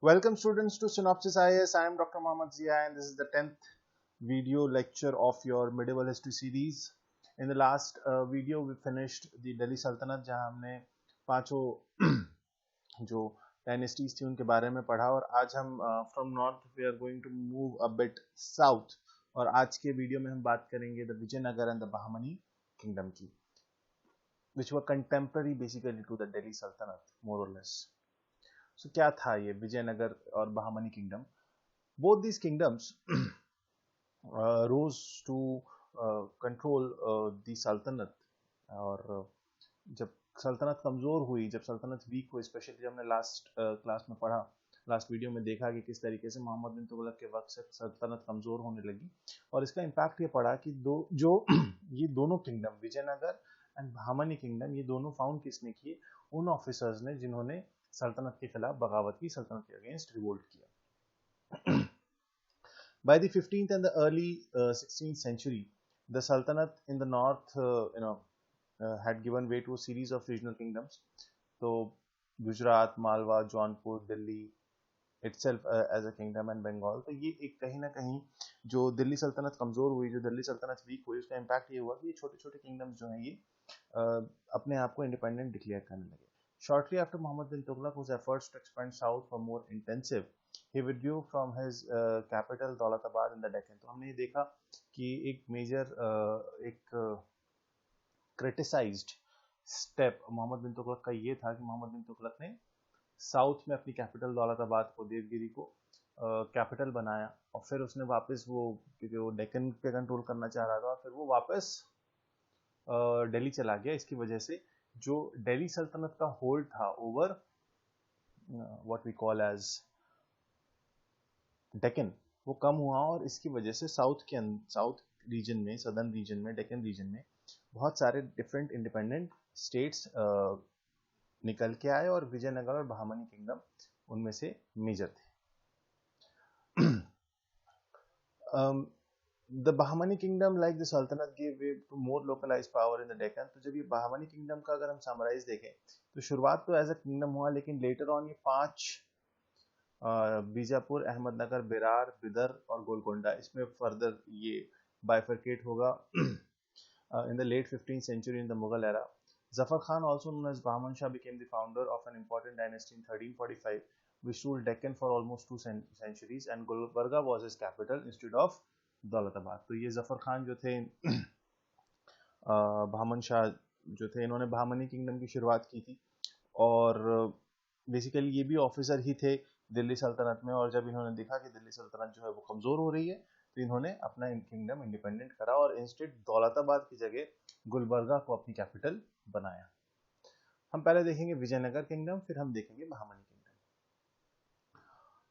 Welcome students to Synopsis IAS. I am Dr. Mohammad Zia and this is the 10th video lecture of your medieval history series. In the last video we finished the Delhi Sultanate जहां हमने पांचों जो dynasties थी उनके बारे में पढ़ा और आज हम from north we are going to move a bit south और आज के वीडियो में हम बात करेंगे the Vijayanagar and the Bahmani kingdom की which were contemporary basically to the Delhi Sultanate more or less. So क्या था ये विजयनगर और Bahmani kingdom? Both these kingdoms rose to control the Sultanate और जब सल्तनत कमजोर हुई, जब सल्तनत वीक हुई, स्पेशली जब हमने लास्ट क्लास में पढ़ा, लास्ट वीडियो में देखा कि किस तरीके से मोहम्मद बिन तुगलक के वक्त से सल्तनत कमजोर होने लगी और इसका इम्पैक्ट ये पड़ा कि ये दोनों kingdom Vijayanagar and Bahmani kingdom ये दोनों फाउंड किसने किए? उन ऑफिसर्स ने जिन्होंने सल्तनत के खिलाफ बगावत की, सल्तनत के अगेंस्ट रिवोल्ट किया. By the 15th and the early 16th century, the Sultanate in the north, had given way to a series of regional kingdoms. So, Gujarat, Malwa, Jaunpur, Delhi itself as a kingdom and Bengal. तो ये एक कहीं ना कहीं जो दिल्ली सल्तनत कमजोर हुई, जो दिल्ली सल्तनत वीक हुई, उसका इम्पैक्ट ये हुआ कि ये छोटे छोटे किंगडम्स जो हैं ये अपने आप को इंडिपेंडेंट डिक्लेयर करने लगे. Shortly after Muhammad bin Tughlaq, whose efforts to expand south were more intensive, he withdrew from his capital Daulatabad in the Deccan. तो हमने ये देखा कि एक मेजर एक क्रिटिसाइज्ड स्टेप मोहम्मद बिन तुगलक का ये था कि मोहम्मद बिन तुगलक ने साउथ में अपनी कैपिटल दौलताबाद को, देवगिरी को कैपिटल बनाया और फिर उसने वापस वो, क्योंकि वो डेक्कन पे कंट्रोल करना चाह रहा था, फिर वो वापस दिल्ली चला गया. इसकी वजह से जो दिल्ली सल्तनत का होल्ड था over what we call as Deccan वो कम हुआ और इसकी वजह से साउथ रीजन में, सदर्न रीजन में, डेक्कन रीजन में बहुत सारे डिफरेंट इंडिपेंडेंट स्टेट्स निकल के आए और विजयनगर और बहामनी किंगडम उनमें से मेजर थे. The Bahmani kingdom, like the Sultanate, gave way to more localized power in the Deccan. तो जब ये बहामनी किंगडम का अगर हम समराइज देखें तो शुरुआत तो एज अ किंगडम हुआ, लेकिन लेटर ऑन ये 5 बीजापुर, अहमदनगर, बेरार, बिदर और गोलकोंडा, इसमें फर्दर ये बाइफरकेट होगा in the late 15th century in the Mughal era. Zafar Khan, also known as Bahman Shah, became the founder of an important dynasty in 1345, which ruled Deccan for almost 2 centuries, and Gulbarga was his capital instead of Daulatabad. तो ये जफर खान जो थे, बहामन शाह जो थे, इन्होंने Bahmani kingdom की शुरुआत की थी और बेसिकली ये भी ऑफिसर ही थे दिल्ली सल्तनत में. और जब इन्होंने देखा कि दिल्ली सल्तनत जो है वो कमजोर हो रही है तो इन्होंने अपना किंगडम इंडिपेंडेंट करा और इंस्टेड दौलताबाद की जगह गुलबर्गा को अपनी कैपिटल बनाया. हम पहले देखेंगे विजयनगर किंगडम, फिर हम देखेंगे Bahmani kingdom.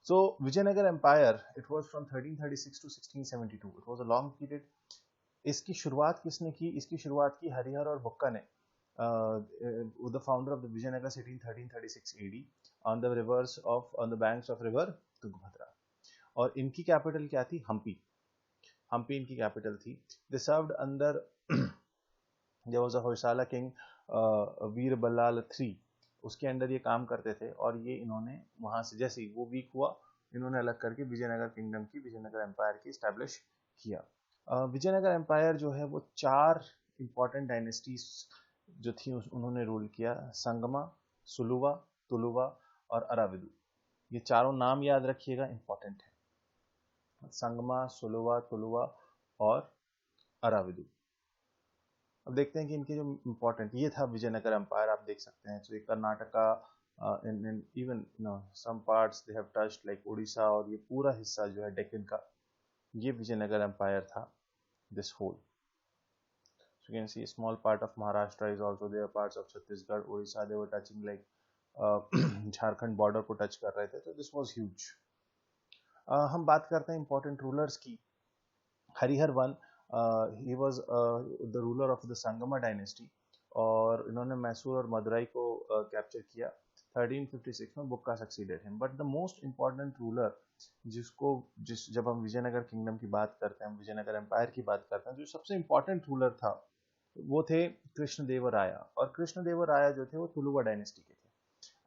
So Vijayanagar Empire, it was from 1336 to 1672. It was a long period. इसकी शुरुआत किसने की? इसकी शुरुआत की हरिहर और बुक्का ने, the founder of the Vijayanagar city in 1336 AD on the banks of river Tungabhadra. और इनकी कैपिटल क्या थी? हम्पी. हम्पी इनकी कैपिटल थी. They served under there was a Hoysala king, Veer Ballal III, उसके अंडर ये काम करते थे और ये इन्होंने वहां से जैसे ही वो वीक हुआ, इन्होंने अलग करके विजयनगर किंगडम की, विजयनगर एम्पायर की स्टैब्लिश किया. विजयनगर एम्पायर जो है वो 4 इंपॉर्टेंट डायनेस्टीज जो थी उन्होंने रूल किया: संगमा, सुलुवा, तुलुवा और अराविदु. ये चारों नाम याद रखिएगा, इंपॉर्टेंट है. संगमा, सुलुवा, तुलुवा और अराविदु. अब देखते हैं कि इनके जो इम्पोर्टेंट, ये था विजयनगर एम्पायर. आप देख सकते हैं, तो ये Karnataka, even some parts they have touched like Orissa, और ये पूरा हिस्सा जो है डेक्कन का, ये विजयनगर एम्पायर था, this whole. So you can see a small part of Maharashtra is also there, parts of Chhattisgarh, Odisha, they were touching like Jharkhand border को टच कर रहे थे. तो दिस वाज ह्यूज. हम बात करते हैं इंपॉर्टेंट रूलर्स की. Harihar one, he was the ruler of the Sangama dynasty और इन्होंने मैसूर और मदुरई को कैप्चर किया. 1356 में Bukka succeeded him. But the most important ruler जब हम विजयनगर किंगडम की बात करते हैं, विजयनगर एम्पायर की बात करते हैं, जो सबसे इम्पॉर्टेंट रूलर था वो थे कृष्णदेवराया. और कृष्णदेवराया जो थे वो तुलुवा डायनेस्टी के थे.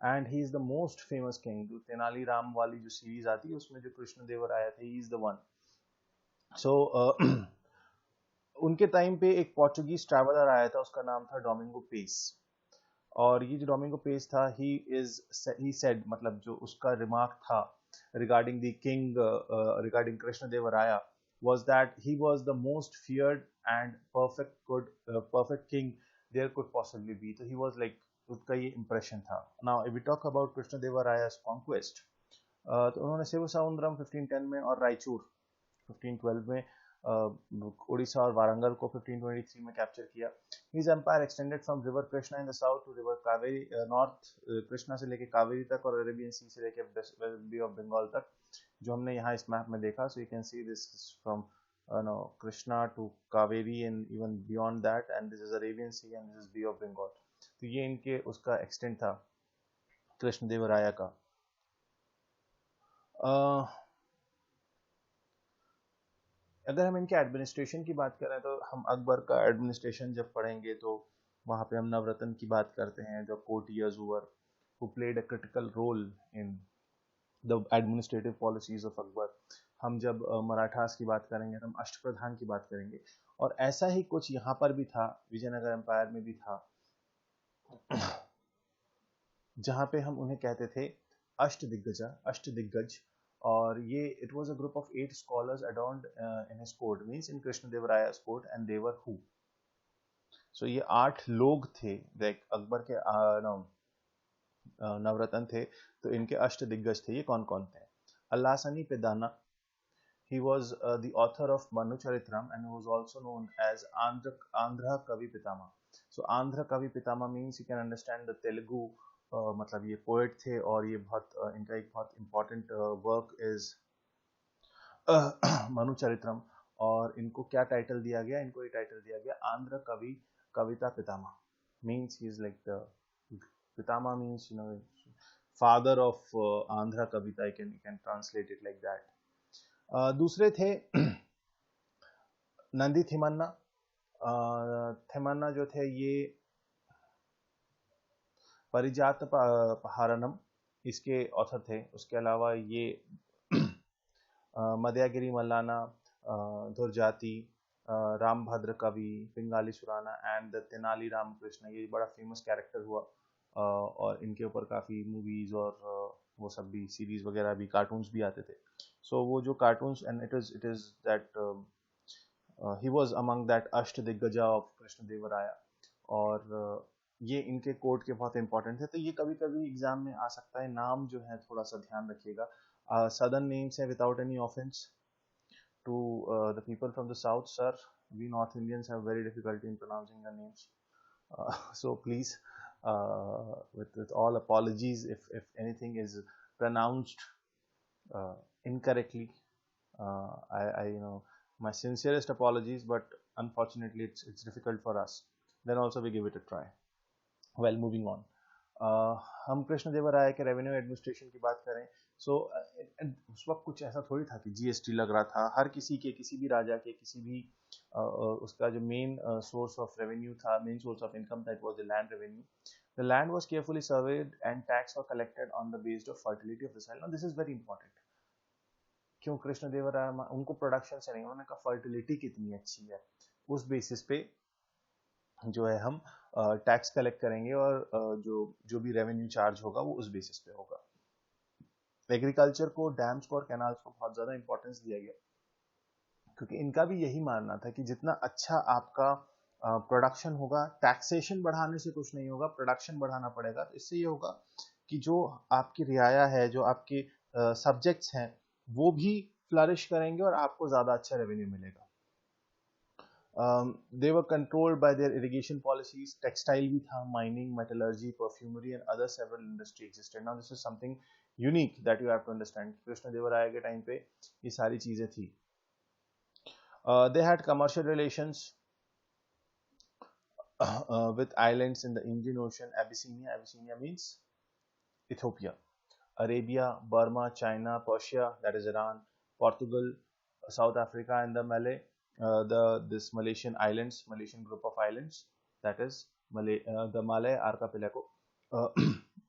And he is the most famous king. जो तेनाली राम वाली जो सीरीज आती है उसमें जो कृष्णदेवराया थे, ही इज द वन. सो उनके टाइम पे एक पोर्चुगीज ट्रैवलर आया था, उसका नाम था डोमिंगो पेस. और ये जो डोमिंगो पेस था, ही सेड, मतलब जो उसका रिमार्क था regarding the king, regarding Krishnadevaraya, was that he was the most feared and perfect king there could possibly be. So he was like, उसका ये impression था. Now if we talk about कृष्णदेवराया's conquest, तो उन्होंने शिवसमुद्रम 1510 में और रायचूर 1512 में, उड़ीसा और वारंगल को 1523 में कैप्चर किया. His empire extended from river Krishna in the south to river Kaveri, north Krishna से लेके कावेरी तक और अरेबियन सी से लेके बे ऑफ बंगाल तक, जो हमने यहाँ इस मैप में देखा. So you can see this from Krishna to Kaveri and even beyond that, and this is Arabian Sea and this is Bay of Bengal. तो ये इनके उसका एक्सटेंट था कृष्णदेवराया का. अगर हम इनके एडमिनिस्ट्रेशन की बात करें तो हम अकबर का एडमिनिस्ट्रेशन जब पढ़ेंगे तो वहाँ पे हम नवरत्न की बात करते हैं, जो courtiers were who played a critical role in the administrative policies of Akbar. हम जब मराठास की बात करेंगे तो हम अष्टप्रधान की बात करेंगे. और ऐसा ही कुछ यहाँ पर भी था, विजयनगर एम्पायर में भी था, जहाँ पे हम उन्हें कहते थे अष्टदिग्गज. और ये it was a group of 8 scholars adorned in his court, means in Krishnadevaraya's court, and they were who. So ये 8 लोग थे. देख अकबर के नवरत्न थे, तो इनके अष्टदिग्गज थे. ये कौन कौन थे? अल्लासनी पेदाना, he was the author of Manu Charitram and was also known as Andhra Kavi Pitama. So Andhra Kavi Pitama means you can understand the Telugu, मतलब ये पोएट थे और ये बहुत इनका एक बहुत important work is Manu Charitram. और इनको क्या टाइटल दिया गया? इनको ये टाइटल दिया गया आंध्र कवि कविता पितामा. Means he is like the pitamaha means you know father of Andhra kavita. You can translate it like that. दूसरे थे नंदी थिमन्ना. थिमन्ना जो थे ये परिजात पहारनम इसके ऑथर थे. उसके अलावा ये मदयागिरी मल्लाना, धुरजाती, रामभद्र कवि, पिंगाली सुराना एंड द तेनाली रामकृष्ण, ये बड़ा फेमस कैरेक्टर हुआ. और इनके ऊपर काफ़ी मूवीज़ और वो सब भी सीरीज़ वगैरह भी, कार्टून्स भी आते थे. सो वो जो cartoons, and it is that he was among that Ashtadiggaja of Krishnadevaraya. और ये इनके कोर्ट के बहुत इंपॉर्टेंट थे. तो ये कभी कभी एग्जाम में आ सकता है. नाम जो है थोड़ा सा ध्यान रखिएगा. सदर्न नेम्स है without any offence to the people from the south, sir. We North Indians have very difficulty in pronouncing the names. So please, with all apologies if anything is pronounced incorrectly. I you know, my sincerest apologies, but unfortunately it's difficult for us. Then also we give it a try. Well, moving on. हम कृष्णदेवराय के revenue administration की बात करें. सो उस वक्त कुछ ऐसा थोड़ी था कि जीएसटी लग रहा था. हर किसी के, किसी भी राजा के, किसी भी उसका जो मेन सोर्स ऑफ रेवेन्यू था, मेन सोर्स ऑफ इनकम था, it was the land revenue. The land was carefully served and tax were collected on the based of fertility of the soil. Now this is very important. क्यों? कृष्णदेवराय उनको production से नहीं, उन्होंने कहा fertility कितनी अच्छी है, उस बेसिस पे जो है हम टैक्स कलेक्ट करेंगे और जो भी रेवेन्यू चार्ज होगा वो उस बेसिस पे होगा. एग्रीकल्चर को, डैम्स को और कैनाल्स को बहुत ज्यादा इंपॉर्टेंस दिया गया, क्योंकि इनका भी यही मानना था कि जितना अच्छा आपका प्रोडक्शन होगा, टैक्सेशन बढ़ाने से कुछ नहीं होगा, प्रोडक्शन बढ़ाना पड़ेगा. तो इससे ये होगा कि जो आपकी रियाया है, जो आपके सब्जेक्ट्स हैं, वो भी फ्लरिश करेंगे और आपको ज्यादा अच्छा रेवेन्यू मिलेगा. They were controlled by their irrigation policies. Textile भी था, mining, metallurgy, perfumery and other several industry existed. Now this is something unique that you have to understand. Krishnadevaraya के टाइम पे ये सारी चीजें थी. They had commercial relations with islands in the Indian Ocean. Abyssinia means Ethiopia. Arabia, Burma, China, Persia, that is Iran, Portugal, South Africa and the Malay. This Malaysian islands, Malaysian group of islands, that is the Malay archipelago.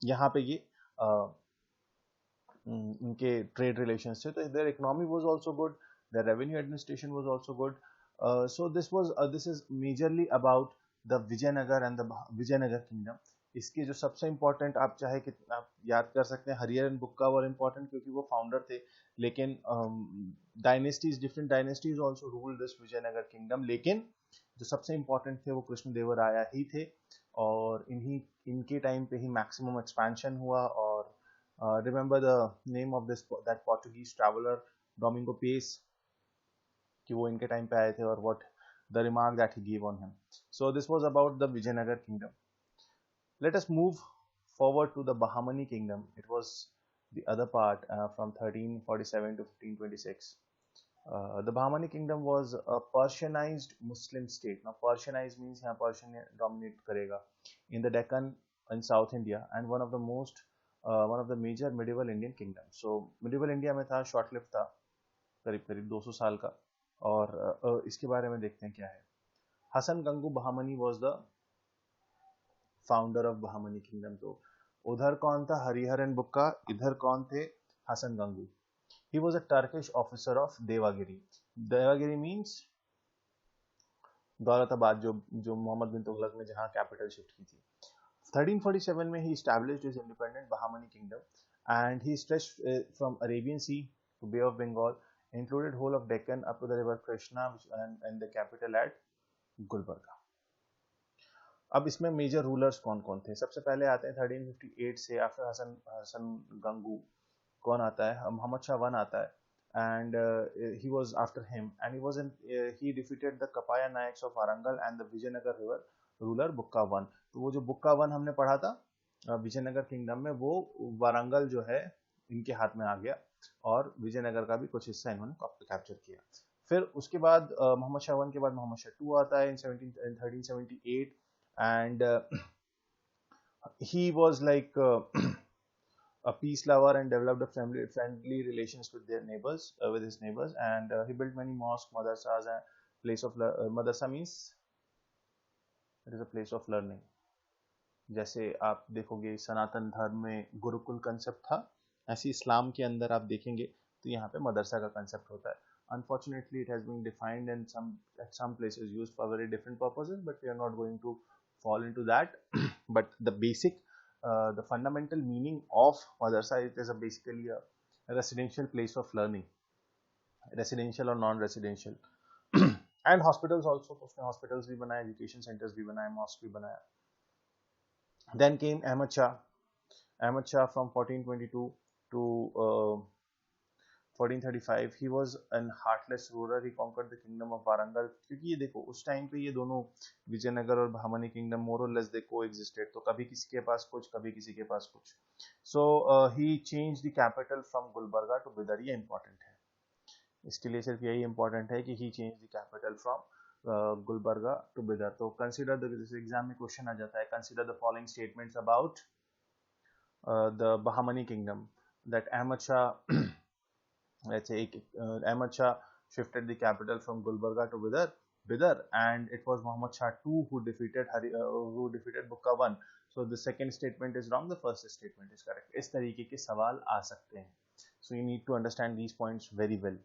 यहाँ पे ये इनके trade relations थे, तो their economy was also good, their revenue administration was also good. So this is majorly about the Vijayanagar and the Vijayanagar kingdom. इसके जो सबसे important, आप चाहे कि आप याद कर सकते हैं, हरिहरन बुक्का वर इम्पोर्टेंट क्योंकि वो फाउंडर थे, लेकिन dynasties, different dynasties also ruled this Vijayanagar kingdom, लेकिन जो सबसे इम्पोर्टेंट थे वो कृष्णदेवराया ही थे, और इनके टाइम पे ही मैक्सिमम एक्सपेंशन हुआ. और remember the name of this that Portuguese traveller Domingo Paes, कि वो इनके टाइम पे आए थे, और what the remark that he give on him. So this was about the Vijayanagar kingdom. Let us move forward to the Bahmani kingdom. It was the other part from 1347 to 1526. The Bahmani kingdom was a Persianized Muslim state. Now, Persianized means यहाँ Persian dominate करेगा in the Deccan in South India, and one of the major medieval Indian kingdoms. So medieval India में था, short lived था, करीब करीब 200 साल का. और इसके बारे में देखते हैं क्या है. Hasan Gangu Bahmani was the founder of Bahmani kingdom. तो उधर कौन था? हरिहरन बुक्का. इधर कौन थे? Hasan Gangu. He was a Turkish officer of Devagiri. Devagiri means Daulatabad, जो मोहम्मद बिन तुगलक ने जहां कैपिटल शिफ्ट की थी. 1347 में ही established his independent Bahmani kingdom, and he stretched from Arabian Sea to Bay of Bengal, included whole of Deccan up to the river Krishna, and the capital at Gulbarga. अब इसमें major rulers कौन कौन थे? सबसे पहले आते हैं 1358 से, आफ्टर हसन गंगू कौन आता है? मोहम्मद शाह वन आता है, and he was after him, and he defeated the Kapaya Nayaks of Warangal and the Vijayanagar river ruler Bukka one. तो वो जो बुक्का वन हमने पढ़ा था विजयनगर किंगडम में, वो वारंगल जो है इनके हाथ में आ गया, और विजयनगर का भी कुछ हिस्सा इन्होंने कैप्चर किया. फिर उसके बाद मोहम्मद शाह वन के बाद मोहम्मद शाह टू आता है इन 1378, and he was like a peace lover and developed a friendly relations with their neighbors, with his neighbors, and he built many mosques, madrasas, and place of madrasa means it is a place of learning. जैसे आप देखोगे सनातन धर्म में Gurukul concept था, ऐसे इस्लाम के अंदर आप देखेंगे तो यहाँ पे मदरसा का कंसेप्ट होता है. Unfortunately, it has been defined and at some places used for very different purposes, but we are not going to fall into that. But the basic, the fundamental meaning of madrasa, it is basically a residential place of learning, residential or non-residential. And hospitals also, उसने hospitals भी बनाए, education centers भी बनाए, mosque भी बनाया. Then came Ahmad Shah. Ahmad Shah from 1422 to 1435. He was an heartless ruler. He conquered the kingdom of Warangal. क्योंकि ये देखो उस टाइम पे ये दोनों विजयनगर और बहामनी किंगडम मोर और लेस दे कोएग्जिस्टेड, तो कभी किसी के पास कुछ, कभी किसी के पास कुछ. So he change the capital from Gulbarga to Bidar. ये इंपॉर्टेंट है, इसके लिए सिर्फ यही इंपॉर्टेंट है कि he change the capital from Gulbarga to Bidar. तो कंसीडर द, एग्जाम में क्वेश्चन आ जाता है, consider the following statements about the Bahmani kingdom. That Ahmad Shah, let's say Ahmad Shah shifted the capital from Gulbarga to Bidar, and it was Muhammad Shah II who defeated Bukka I. So the second statement is wrong, the first statement is correct. इस तरीके के सवाल आ सकते हैं. So you need to understand these points very well.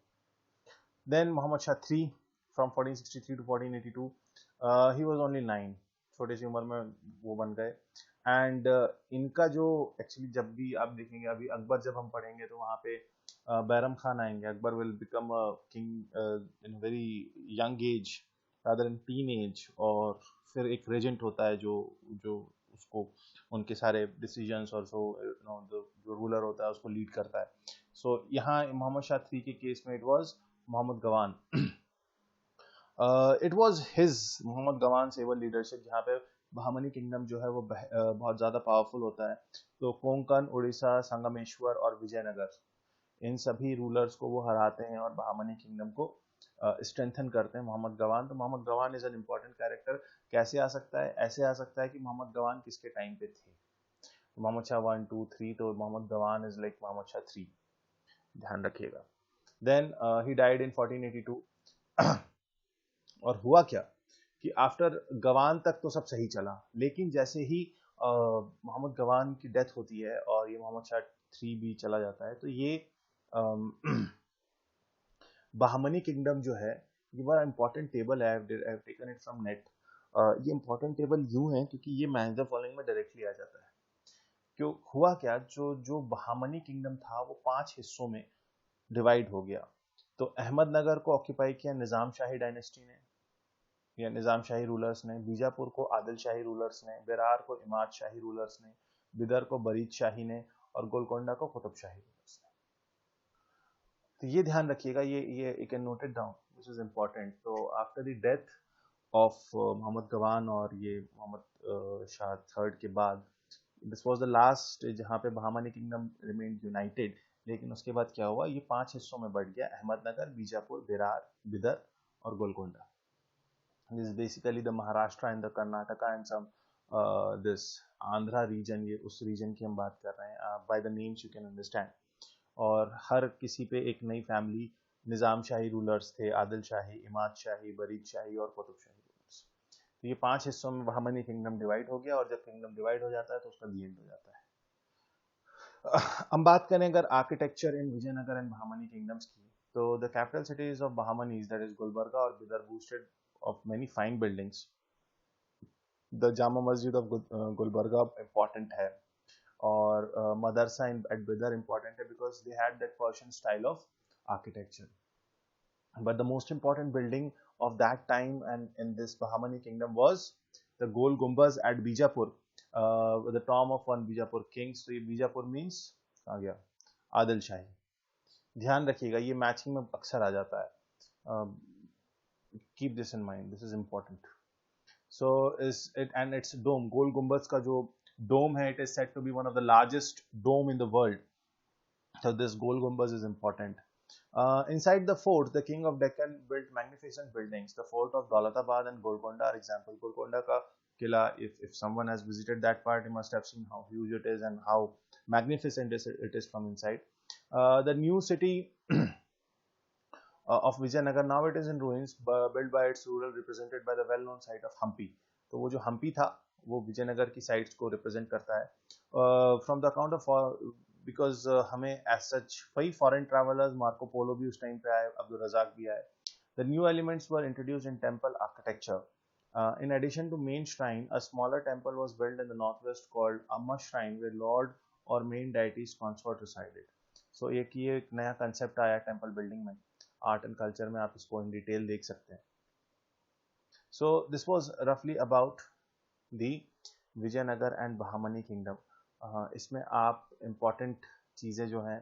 Then Muhammad Shah III from 1463 to 1482. He was only 9. छोटी सी उम्र में वो बन गए. एंड इनका जो एक्चुअली जब भी आप देखेंगे, अभी अकबर जब हम पढ़ेंगे तो वहाँ पे बैरम खान आएंगे. Akbar will become a king in very young age rather in teen age, और फिर एक रेजेंट होता है जो उसको उनके सारे डिसीजंस और जो रूलर होता है उसको लीड करता है. सो यहाँ मोहम्मद शाह III के केस में it was Mohammad Gawan. It was his Mohammad Gawan able leadership, जहाँ पे बहामनी किंगडम जो है वो बहुत ज़्यादा पावरफुल होता है. तो कोंकण, उड़ीसा, संगमेश्वर और विजयनगर, इन सभी रूलर्स को वो हराते हैं और बहामनी किंगडम को स्ट्रेंथन करते हैं मोहम्मद गवान. तो Mohammad Gawan is an important character. कैसे आ सकता है? ऐसे आ सकता है कि मोहम्मद गवान किसके टाइम पे थे. मोहम्मद शाह 1, 2, 3, तो Mohammad Gawan is like Mohammad Shah III, ध्यान रखिएगा. Then he died in 1482. और हुआ क्या कि आफ्टर गवान तक तो सब सही चला, लेकिन जैसे ही मोहम्मद गवान की डेथ होती है और ये मोहम्मद शाह 3 भी चला जाता है, तो ये बहामनी किंगडम जो है, ये बड़ा इंपॉर्टेंट टेबल है, I have taken it from net. ये इंपॉर्टेंट टेबल यूं है क्योंकि ये मैच द फॉलोइंग में डायरेक्टली आ जाता है। क्यों हुआ क्या, जो जो बहामनी किंगडम था वो 5 हिस्सों में डिवाइड हो गया। तो अहमदनगर को ऑक्यूपाई किया निजाम शाही डायनेस्टी ने या निजाम शाही रूलर्स ने, बीजापुर को आदिल शाही रूलर्स ने, बेरार को इमाद शाही रूलर्स ने, बिदर को बरीद शाही ने और गोलकोंडा को कुतुब शाही रूलर्स ने। तो ये ध्यान रखिएगा, ये you can note it down, this is important. तो after the death of Mohammad Gawan और ये मोहम्मद शाह थर्ड के बाद, दिस वाज द लास्ट जहां पे बहामनी किंगडम रिमेन्ड यूनाइटेड। लेकिन उसके बाद क्या हुआ, ये 5 हिस्सों में बढ़ गया, अहमदनगर, बीजापुर, बेरार, बिदर और Golconda. This is basically the Maharashtra and the Karnataka and some this Andhra region, ये उस region की हम बात कर रहे हैं, by the names you can understand। और हर किसी पे एक नई फैमिली, निज़ाम शाही रूलर्स थे, आदिल शाही, इमाद शाही, बरीद शाही और कुतुब शाही रूलर्स। तो ये 5 हिस्सों में बहामनी किंगडम डिवाइड हो गया और जब किंगडम डिवाइड हो जाता है तो उसका दी एंड हो जाता है। हम बात करें अगर architecture in Vijayanagar and Bahmani kingdoms की, तो the capital cities of Bahmanis that is Gulbarga और Bidar boosted of many fine buildings। The Jama Masjid of Gulbarga important है और मदरसा at Bidar important है because they had that Persian style of architecture। But the most important building of that time and in this Bahmani kingdom was the Gol Gumbaz at Bijapur, the tomb of one Bijapur king। So ये Bijapur means आ गया आदिल शाही। ध्यान रखिएगा, ये matching में अक्सर आ जाता है। Keep this in mind, this is important। So is it and its dome, Gol Gumbaz का जो dome है, it is said to be one of the largest dome in the world। So this Gol Gumbaz is important। Inside the fort, the king of Deccan built magnificent buildings। The fort of Daulatabad and Golconda are example। Golconda का किला, if someone has visited that part, he must have seen how huge it is and how magnificent it is from inside। The new city of Vijayanagar, now it is in ruins, built by its ruler, represented by the well-known site of Hampi। तो वो जो हम्पी था वो विजयनगर की sites को represent करता है। From the account of, because हमें एज सच कई फॉरेन ट्रैवलर्स, मार्को पोलो भी उस टाइम पे आए, अब्दुल रजाक भी आए। The new elements were introduced in temple architecture. In addition to main shrine, a smaller temple was built in the northwest called Amma Shrine, where Lord or main deities consort resided। So ये एक नया concept आया temple building में, art and culture में आप इसको in detail देख सकते हैं। So this was roughly about the Vijayanagar and Bahmani kingdom. इसमें आप इम्पॉर्टेंट चीज़ें जो हैं,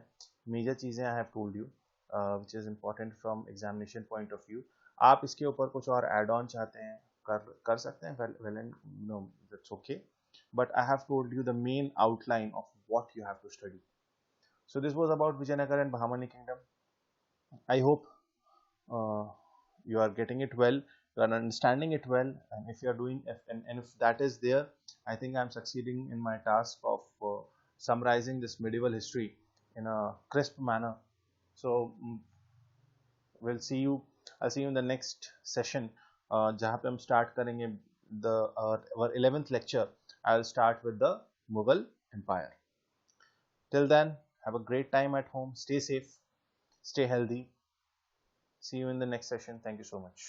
मेजर चीज़ें I have told you which is important from examination point of view. आप इसके ऊपर कुछ और एड ऑन चाहते हैं, कर सकते हैं, well and no, that's okay, but I have told you the main outline of what you have to study. So this was about Vijayanagar and Bahmani kingdom. I hope you are getting it well, you are understanding it well, and if you are doing and if that is there, I think I'm succeeding in my task of summarizing this medieval history in a crisp manner। So I'll see you in the next session, जहाँ पे हम start करेंगे the our 11th lecture। I'll start with the Mughal Empire। Till then, have a great time at home, stay safe, stay healthy। See you in the next session, thank you so much।